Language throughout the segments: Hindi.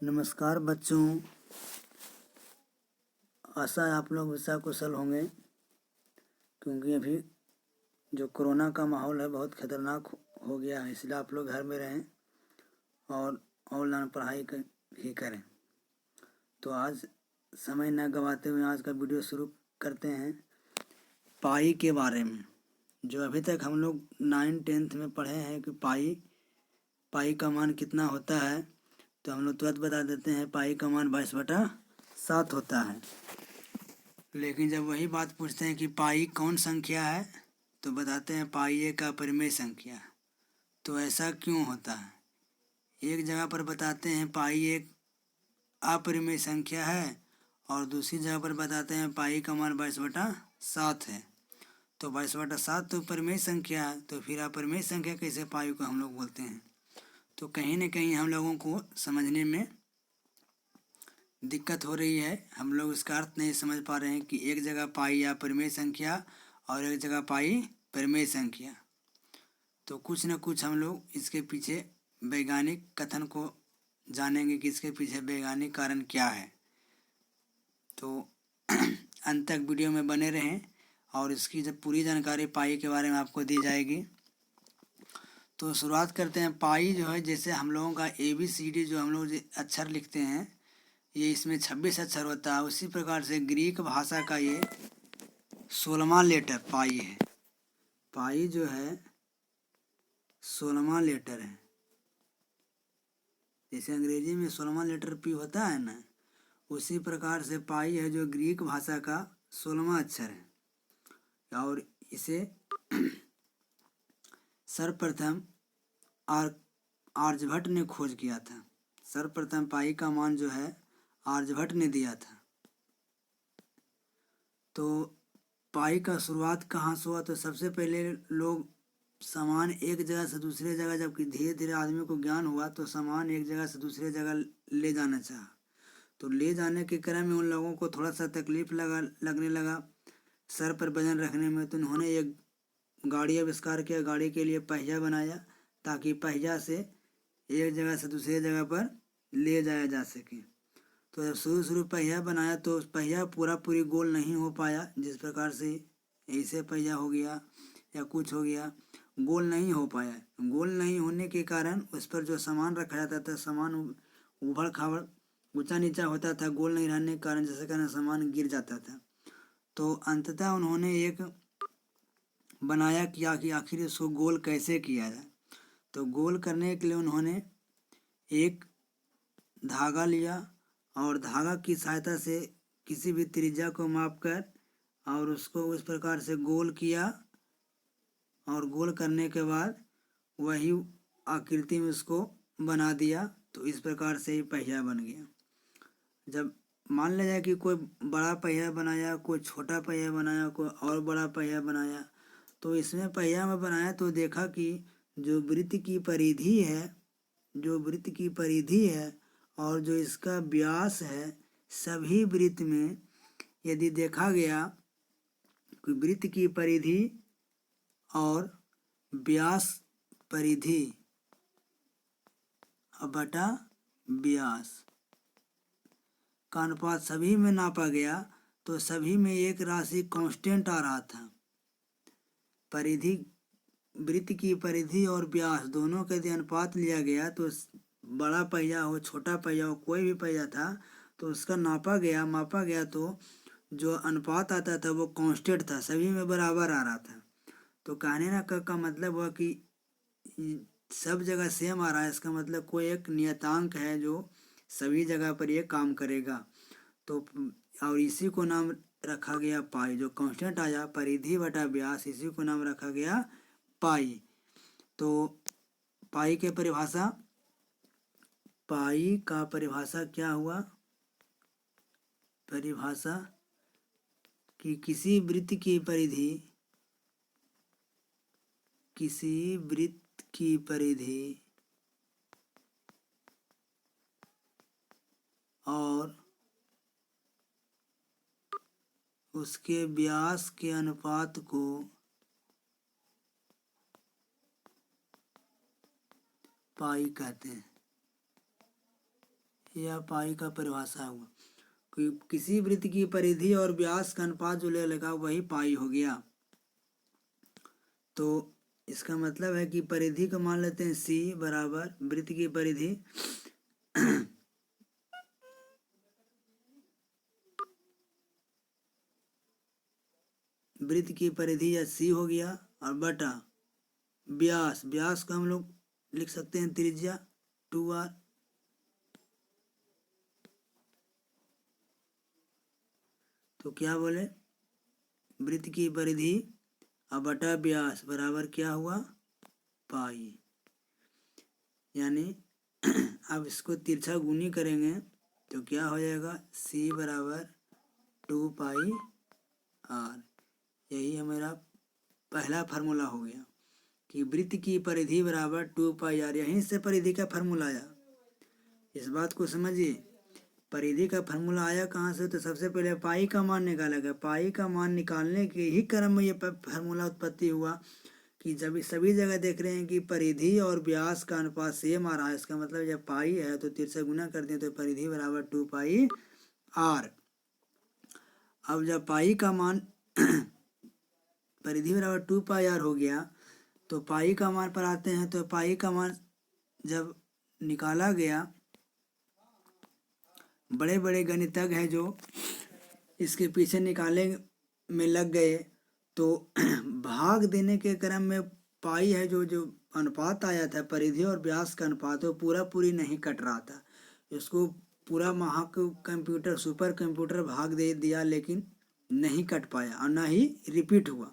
नमस्कार बच्चों, आशा है आप लोग हमेशा कुशल होंगे। क्योंकि अभी जो कोरोना का माहौल है बहुत खतरनाक हो गया है, इसलिए आप लोग घर में रहें और ऑनलाइन पढ़ाई ही करें। तो आज समय न गंवाते हुए आज का वीडियो शुरू करते हैं पाई के बारे में। जो अभी तक हम लोग 9th-10th में पढ़े हैं कि पाई का मान कितना होता है, तो हम लोग तुरंत बता देते हैं पाई का मान 22/7 होता है। लेकिन जब वही बात पूछते हैं कि पाई कौन संख्या है, तो बताते हैं पाई एक अपरिमेय संख्या। तो ऐसा क्यों होता है? एक जगह पर बताते हैं पाई एक अपरिमेय संख्या है और दूसरी जगह पर बताते हैं पाई का मान 22/7 है। तो 22/7 तो परिमेय संख्या है, तो फिर अपरिमेय संख्या कैसे पाई को हम लोग बोलते हैं? तो कहीं न कहीं हम लोगों को समझने में दिक्कत हो रही है। हम लोग इसका अर्थ नहीं समझ पा रहे हैं कि एक जगह पाई या परिमेय संख्या और एक जगह पाई परिमेय संख्या। तो कुछ न कुछ हम लोग इसके पीछे वैज्ञानिक कथन को जानेंगे कि इसके पीछे वैज्ञानिक कारण क्या है। तो अंत तक वीडियो में बने रहें और इसकी जब पूरी जानकारी पाई के बारे में आपको दी जाएगी। तो शुरुआत करते हैं। पाई जो है, जैसे हम लोगों का ABCD जो हम लोग अक्षर लिखते हैं, ये इसमें 26 अक्षर होता है। उसी प्रकार से ग्रीक भाषा का ये 16वां लेटर पाई है। पाई जो है 16वां लेटर है। जैसे अंग्रेजी में 16वां लेटर P होता है ना, उसी प्रकार से पाई है जो ग्रीक भाषा का 16वां अक्षर है। और इसे सर्वप्रथम आर्यभट्ट ने खोज किया था। सर्वप्रथम पाई का मान जो है आर्यभट्ट ने दिया था। तो पाई का शुरुआत कहाँ से हुआ? तो सबसे पहले लोग सामान एक जगह से दूसरे जगह, जबकि धीरे धीरे आदमी को ज्ञान हुआ तो सामान एक जगह से दूसरे जगह ले जाना चाहा। तो ले जाने के क्रम में उन लोगों को थोड़ा सा तकलीफ लगने लगा सर पर वजन रखने में। तो उन्होंने एक गाड़ी आविष्कार किया। गाड़ी के लिए पहिया बनाया ताकि पहिया से एक जगह से दूसरे जगह पर ले जाया जा सके। तो जब शुरू पहिया बनाया तो पहिया पूरी गोल नहीं हो पाया। जिस प्रकार से ऐसे पहिया हो गया या कुछ हो गया, गोल नहीं हो पाया। गोल नहीं होने के कारण उस पर जो सामान रखा जाता था, सामान उबड़ खाबड़ ऊंचा नीचा होता था। गोल नहीं रहने के कारण जिसके कारण सामान गिर जाता था। तो अंततः उन्होंने एक बनाया किया कि आखिर इसको गोल कैसे किया जाए। तो गोल करने के लिए उन्होंने एक धागा लिया और धागा की सहायता से किसी भी त्रिज्या को मापकर और उसको उस प्रकार से गोल किया। और गोल करने के बाद वही आकृति में उसको बना दिया। तो इस प्रकार से ही पहिया बन गया। जब मान लिया जाए कि कोई बड़ा पहिया बनाया, कोई छोटा पहिया बनाया, कोई और बड़ा पहिया बनाया, तो इसमें पहिया में बनाया तो देखा कि जो वृत्त की परिधि है और जो इसका व्यास है, सभी वृत्त में यदि देखा गया कि वृत्त की परिधि और व्यास परिधि बटा व्यास का अनुपात सभी में नापा गया तो सभी में एक राशि कांस्टेंट आ रहा था। परिधि, वृत्त की परिधि और व्यास दोनों का यदि अनुपात लिया गया तो बड़ा पहिया हो छोटा पहिया हो कोई भी पहिया था तो उसका मापा गया तो जो अनुपात आता था वो कांस्टेंट था, सभी में बराबर आ रहा था। तो कहने का मतलब हुआ कि सब जगह सेम आ रहा है। इसका मतलब कोई एक नियतांक है जो सभी जगह पर ये काम करेगा। तो और इसी को नाम रखा गया पाई। जो कांस्टेंट आया परिधि बटा व्यास, इसी को नाम रखा गया पाई। तो पाई का परिभाषा क्या हुआ? परिभाषा कि किसी वृत्त की परिधि और उसके व्यास के अनुपात को पाई कहते हैं। यह पाई का परिभाषा हुआ कि किसी वृत्त की परिधि और व्यास का अनुपात जो ले लगा वही पाई हो गया। तो इसका मतलब है कि परिधि को मान लेते हैं सी बराबर वृत्त की परिधि वृत्त की परिधि या सी हो गया और बटा व्यास, व्यास को हम लोग लिख सकते हैं त्रिज्या 2r। तो क्या बोले, वृत्त की परिधि और बटा व्यास बराबर क्या हुआ, पाई। यानी अब इसको तिरछा गुनी करेंगे तो क्या हो जाएगा, c बराबर 2 पाई r। यही हमारा पहला फार्मूला हो गया कि वृत्त की परिधि बराबर 2 पाई r। यहीं से परिधि का फार्मूला आया, इस बात को समझिए। परिधि का फार्मूला आया कहाँ से, तो सबसे पहले पाई का मान निकाला गया। पाई का मान निकालने के ही क्रम में ये फार्मूला उत्पत्ति हुआ कि जब सभी जगह देख रहे हैं कि परिधि और व्यास का अनुपात सेम आ रहा है, इसका मतलब जब पाई है तो 3 से गुना कर दें तो परिधि बराबर 2 पाई r। अब जब पाई का मान परिधि बराबर 2 पाई r हो गया तो पाई का मान पर आते हैं। तो पाई का मान जब निकाला गया, बड़े बड़े गणितज्ञ हैं जो इसके पीछे निकाले में लग गए, तो भाग देने के क्रम में पाई है जो जो अनुपात आया था परिधि और व्यास का अनुपात, वो पूरा पूरी नहीं कट रहा था। इसको पूरा कंप्यूटर सुपर कंप्यूटर भाग दे दिया लेकिन नहीं कट पाया और ना ही रिपीट हुआ।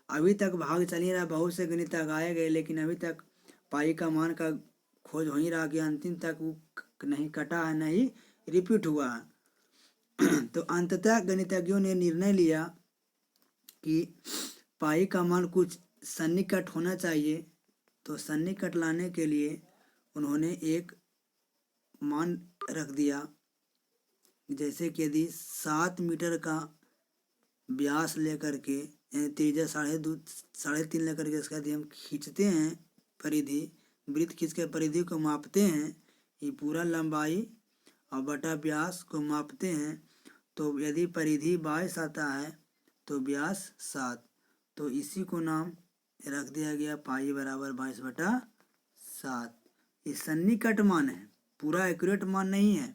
अभी तक भाग चल ही रहा, बहुत से गणितज्ञ आए गए लेकिन अभी तक पाई का मान का खोज हो ही रहा कि अंतिम तक वो नहीं कटा है, नहीं रिपीट हुआ है। तो अंततः गणितज्ञों ने निर्णय लिया कि पाई का मान कुछ सन्निकट होना चाहिए। तो सन्निकट लाने के लिए उन्होंने एक मान रख दिया, जैसे कि यदि 7 मीटर का व्यास लेकर के त्रिज्या 3.5 लेकर के इसका यदि हम खींचते हैं परिधि, वृत्त खींच कर परिधि को मापते हैं, ये पूरा लंबाई और बटा व्यास को मापते हैं, तो यदि परिधि 22 आता है तो व्यास 7, तो इसी को नाम रख दिया गया पाई बराबर 22/7। ये सन्निकट मान है, पूरा एक्यूरेट मान नहीं है।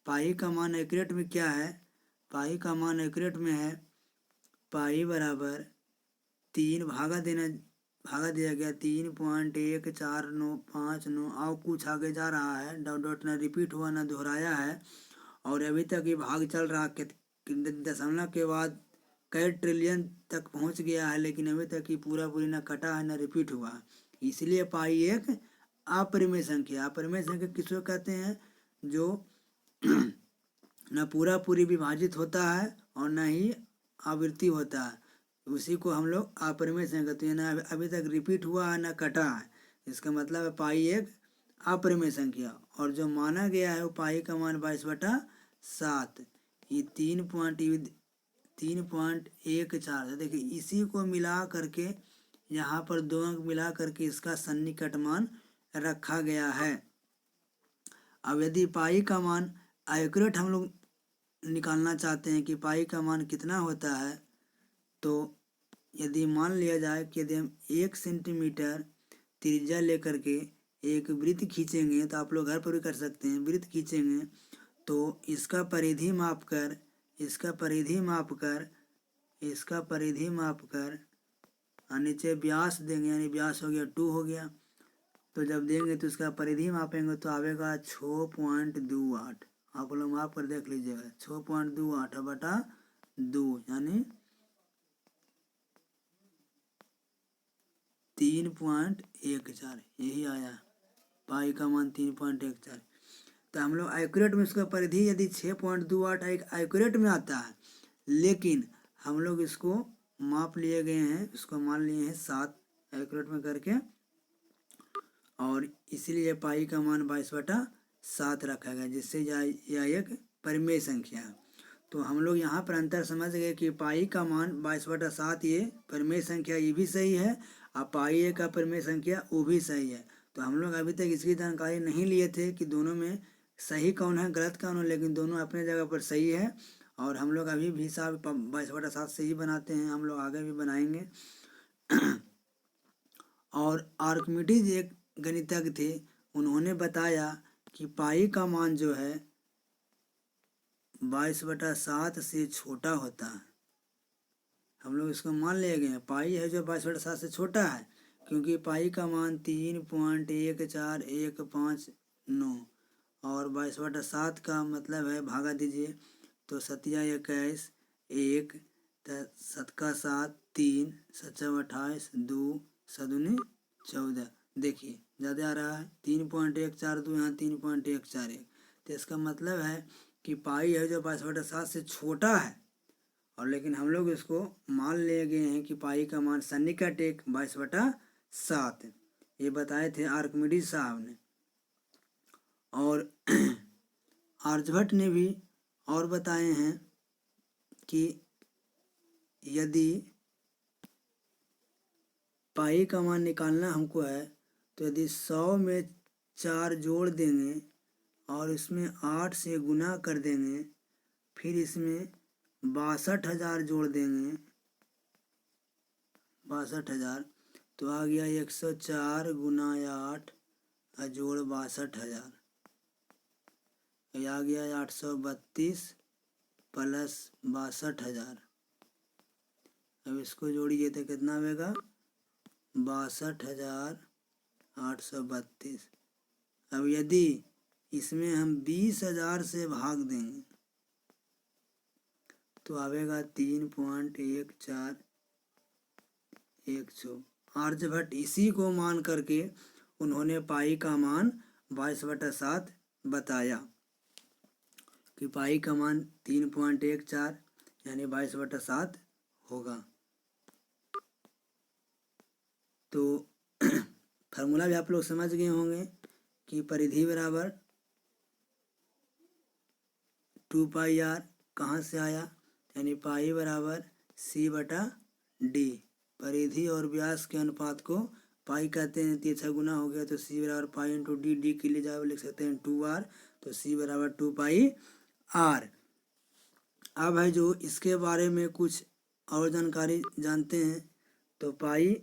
पाई का मान एक्यूरेट में क्या है, पाई का मान एक्यूरेट में है पाई बराबर 3 भागा दिया गया 3.1495। और कुछ आगे जा रहा है, डॉट डॉट ना रिपीट हुआ ना दोहराया है, और अभी तक ये भाग चल रहा, दशमलव के बाद कई ट्रिलियन तक पहुंच गया है, लेकिन अभी तक ये पूरा पूरी ना कटा है ना रिपीट हुआ। इसलिए पाई एक अपरिमेय संख्या। अपरिमेय संख्या किसको कहते हैं, जो न पूरा पूरी विभाजित होता है और न ही आवृत्ति होता है, उसी को हम लोग अपरिमेय संख्या कहते हैं। ना अभी तक रिपीट हुआ है ना कटा है, इसका मतलब है पाई एक अपरिमेय संख्या। और जो माना गया है वो पाई का मान 22/7, ये 3.14। देखिए इसी को मिला करके यहाँ पर 2 अंक मिला करके इसका सन्निकट मान रखा गया है। अब यदि पाई का मान एक्यूरेट हम लोग निकालना चाहते हैं कि पाई का मान कितना होता है, तो यदि मान लिया जाए कि यदि हम 1 सेंटीमीटर त्रिज्या लेकर के एक वृत्त खींचेंगे, तो आप लोग घर पर भी कर सकते हैं, वृत्त खींचेंगे तो इसका परिधि माप कर और नीचे व्यास देंगे, यानी व्यास हो गया 2 हो गया। तो जब देंगे तो इसका परिधि मापेंगे तो आवेगा 6.28। आप लोग माप कर देख लीजिएगा, 6.28 बटा 2 यानी 3.14। यही आया पाई का मान 3.14। तो हम लोग एक्यूरेट में इसका परिधि यदि 6.28 एक्यूरेट में आता है, लेकिन हम लोग इसको माप लिए गए हैं, इसको मान लिए हैं 7 एक्यूरेट में करके, और इसीलिए पाई का मान 22/7 रखा गया, जिससे यह एक परिमेय संख्या है। तो हम लोग यहाँ पर अंतर समझ गए कि पाई का मान 22/7 ये परिमेय संख्या ये भी सही है, और पाई एक का परिमेय संख्या वो भी सही है। तो हम लोग अभी तक इसकी जानकारी नहीं लिए थे कि दोनों में सही कौन है गलत कौन है, लेकिन दोनों अपने जगह पर सही है। और हम लोग अभी भी हिसाब 22/7 से ही बनाते हैं, हम लोग आगे भी बनाएंगे। और आर्किमिडीज एक गणितज्ञ थे, उन्होंने बताया कि पाई का मान जो है 22/7 से छोटा होता है। हम लोग इसको मान ले गए हैं, पाई है जो 22/7 से छोटा है, क्योंकि पाई का मान 3.14159 और 22/7 का मतलब है भागा दीजिए तो 7×21 1 7 7 3 7 28 2 7 14। देखिए ज़्यादा आ रहा है 3.142, यहाँ 3.141। तो इसका मतलब है कि पाई है जो 22/7 से छोटा है, और लेकिन हम लोग इसको मान ले गए हैं कि पाई का मान सन्निकट 22/7। ये बताए थे आर्किमिडीज साहब ने। और आर्यभट्ट ने भी और बताए हैं कि यदि पाई का मान निकालना हमको है तो यदि 100 में 4 जोड़ देंगे और इसमें 8 से गुना कर देंगे, फिर इसमें 62,000 जोड़ देंगे, 62,000, तो आ गया 104 गुना 8 जोड़ 62,000, आ गया 832 प्लस 62,000। अब इसको जोड़िए तो कितना आएगा 62,832। अब यदि इसमें हम 20,000 से भाग देंगे तो आएगा 3.1414। आर्यभट्ट इसी को मान करके उन्होंने पाई का मान 22/7 बताया कि पाई का मान 3.14 यानी 22/7 होगा। तो फार्मूला भी आप लोग समझ गए होंगे कि परिधि बराबर 2πr कहाँ से आया, यानी पाई बराबर c/d। परिधि और व्यास के अनुपात को पाई कहते हैं, 3 गुना हो गया तो c बराबर पाई इंटू डी, डी के लिए जाए लिख सकते हैं 2r, तो c बराबर 2πr। अब है जो इसके बारे में कुछ और जानकारी जानते हैं, तो पाई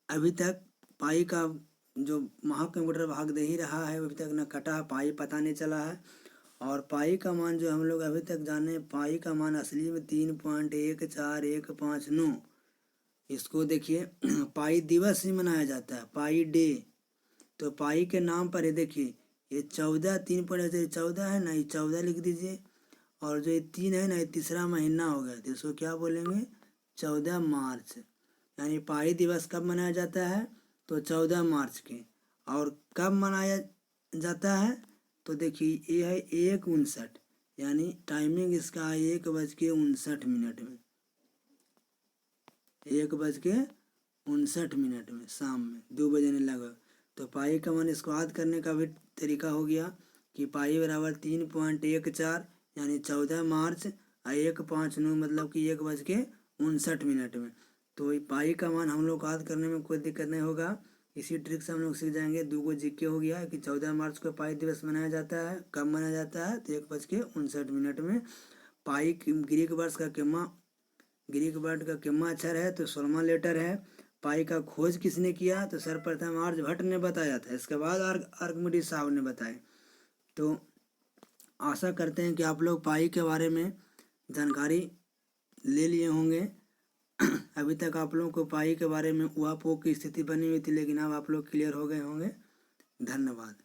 अभी तक पाई का जो महाकंप्यूटर भाग दे ही रहा है, अभी तक न कटा पाई पता नहीं चला है। और पाई का मान जो हम लोग अभी तक जाने, पाई का मान असली में 3.14159। इसको देखिए पाई दिवस ही मनाया जाता है, पाई डे। तो पाई के नाम पर ये देखिए ये 14 3.14 है ना, ये 14 लिख दीजिए, और जो ये 3 है ना, ये तीसरा महीना हो गया, तो इसको क्या बोलेंगे 14 मार्च। यानी पाई दिवस कब मनाया जाता है तो 14 मार्च के। और कब मनाया जाता है तो देखिए ये है 1:59, यानी टाइमिंग इसका है 1:59 में, 1:59 में शाम में 2 बजने लगा। तो पाई का मान इसको याद करने का भी तरीका हो गया कि पाई बराबर 3.14 यानी 14 मार्च 1:59 मतलब कि 1:59 में। तो पाई का मान हम लोग याद करने में कोई दिक्कत नहीं होगा, इसी ट्रिक से हम लोग सीख जाएंगे। 2 जीके हो गया कि 14 मार्च को पाई दिवस मनाया जाता है। कब मनाया जाता है तो 1:59 में। पाई ग्रीक वर्ड का किम्मा अक्षर है तो 16वां लेटर है। पाई का खोज किसने किया तो सर्वप्रथम आर्यभट्ट ने बताया था, इसके बाद आर्किमिडीज साहब ने बताया। तो आशा करते हैं कि आप लोग पाई के बारे में जानकारी ले लिए होंगे। अभी तक आप लोगों को पाई के बारे में ऊहापोह की स्थिति बनी हुई थी, लेकिन अब आप लोग क्लियर हो गए होंगे। धन्यवाद।